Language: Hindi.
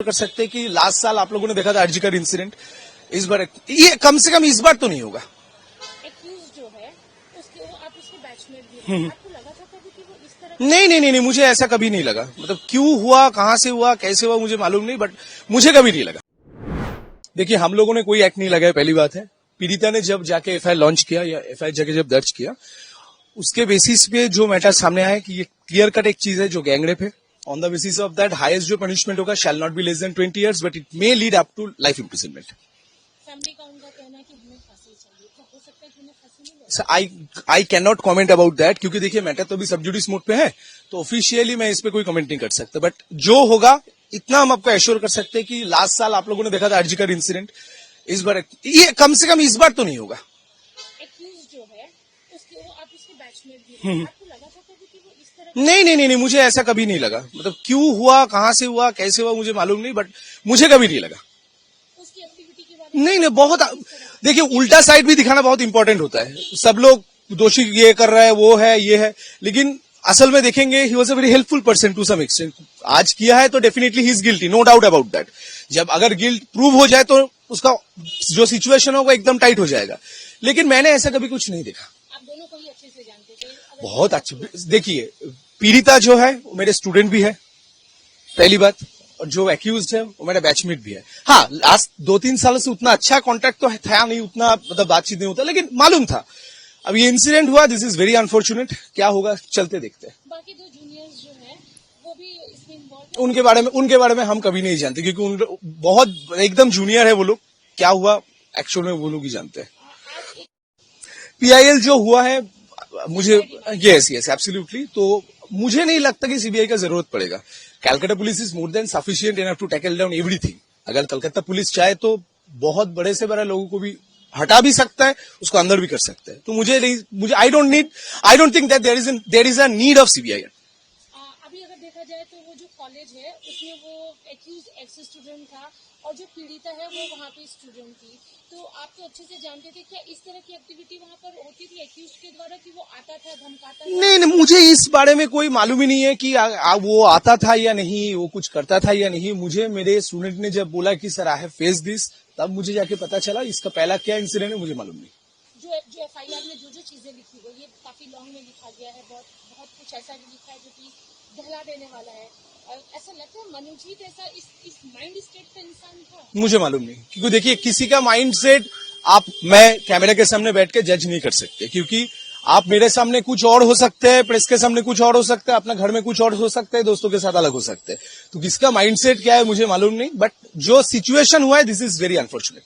कर सकते हैं कि लास्ट साल आप लोगों ने देखा था आरजीकर इंसिडेंट, इस बार ये कम से कम इस बार तो नहीं होगा। एक्यूज जो है उसके आप उसके बैचमेट भी हैं। आपको लगा था कभी कि वो इस तरह नहीं, मुझे ऐसा कभी नहीं लगा। मतलब क्यों हुआ, कहां से हुआ, कैसे हुआ, मुझे मालूम नहीं, बट मुझे कभी नहीं लगा। देखिए, हम लोगों ने कोई एक्ट नहीं लगाया, पहली बात है। पीड़िता ने जब जाके एफआईआर लॉन्च किया या एफआईआर जाके जब दर्ज किया, उसके बेसिस पे जो मैटर सामने आया कि ये क्लियर कट एक चीज है जो गैंगरेप है। On the basis of that highest जो पनिशमेंट होगा shall not be less than 20 years, but it may lead up to life imprisonment. Family का उनका कहना है कि हमें फांसी चाहिए, तो हो सकता है कि उन्हें फांसी मिले। I can not comment about that, क्योंकि देखिए मैटर तो अभी सब जुडिस मोड पे है, तो ऑफिशियली मैं इस पे कोई कमेंट नहीं कर सकता। बट जो होगा इतना हम आपको एश्योर कर सकते हैं कि लास्ट साल आप लोगों ने देखा था आरजीकर इंसिडेंट, इस बार ये कम से कम इस बार तो नहीं होगा। एक्यूज जो है उसके आप उसके बैचमेट भी हैं। आपको लगा था कभी कि वो इस तरह नहीं, मुझे ऐसा कभी नहीं लगा। मतलब क्यों हुआ, कहां से हुआ, कैसे हुआ, मुझे मालूम नहीं, बट मुझे कभी नहीं लगा। उसकी एक्टिविटी के बारे में नहीं, बहुत देखिए, उल्टा साइड भी दिखाना बहुत इंपॉर्टेंट होता है। सब लोग दोषी ये कर रहा है, वो है, ये है, लेकिन असल में देखेंगे he was a very helpful person to some extent. आज किया है तो definitely he is guilty, no doubt about that. जब अगर गिल्ट प्रूव हो जाए तो उसका जो सिचुएशन होगा एकदम टाइट हो जाएगा, लेकिन मैंने ऐसा कभी कुछ नहीं देखा। आप दोनों को ही अच्छे से जानते थे। बहुत अच्छे। देखिए, पीड़िता जो है वो मेरे स्टूडेंट भी है, पहली बात, और जो एक्यूज्ड है वो मेरा बैचमेट भी है। हाँ, लास्ट 2-3 साल से उतना अच्छा कॉन्टैक्ट तो था नहीं, उतना मतलब बातचीत नहीं होता, लेकिन मालूम था। अब ये इंसिडेंट हुआ, दिस इज वेरी अनफॉर्चुनेट। क्या होगा चलते देखते हैं। बाकी दो जूनियर्स जो हैं वो भी इसमें इन्वॉल्व है। उनके बारे में हम कभी नहीं जानते, क्योंकि बहुत एकदम जूनियर है वो लोग। क्या हुआ एक्चुअल में वो लोग ही जानते हैं। पीआईएल जो हुआ है, मुझे यस एब्सोल्युटली, तो मुझे नहीं लगता कि सीबीआई का जरूरत पड़ेगा। Calcutta police is more than sufficient enough to tackle down everything. अगर कलकत्ता पुलिस चाहे तो बहुत बड़े से बड़े लोगों को भी हटा भी सकता है, उसको अंदर भी कर सकता है। तो मुझे I don't think that there is a need of CBI. अभी अगर देखा जाए तो वो जो कॉलेज है उसमें वो एक्यूज एक्स स्टूडेंट था और जो पीड़िता है वो वहाँ पे स्टूडेंट थी, तो आप तो अच्छे से जानते थे क्या इस तरह की एक्टिविटी वहाँ पर होती थी एक्यूज के द्वारा कि वो आता था, धमकाता था? नहीं, मुझे इस बारे में कोई मालूम ही नहीं है कि वो आता था या नहीं, वो कुछ करता था या नहीं। मुझे मेरे स्टूडेंट ने जब बोला कि sir I have face this, तब मुझे जाके पता चला। इसका पहला क्या इंसिडेंट है मुझे मालूम नहीं। जो एफआईआर में जो चीजें लिखी गई, ये काफी लॉन्ग में लिखा गया है, बहुत कुछ ऐसा भी लिखा है जो कि दहला देने वाला है। ऐसा लगता है मनोजीत ऐसा इस माइंड स्टेट का इंसान था? मुझे मालूम नहीं, क्योंकि देखिए किसी का माइंड सेट मैं कैमरे के सामने बैठ के जज नहीं कर सकते, क्योंकि आप मेरे सामने कुछ और हो सकते हैं, प्रेस के सामने कुछ और हो सकता है, अपना घर में कुछ और हो सकता है, दोस्तों के साथ अलग हो सकते हैं। तो किसका माइंड सेट क्या है मुझे मालूम नहीं, बट जो सिचुएशन हुआ है दिस इज वेरी अनफॉर्चुनेट।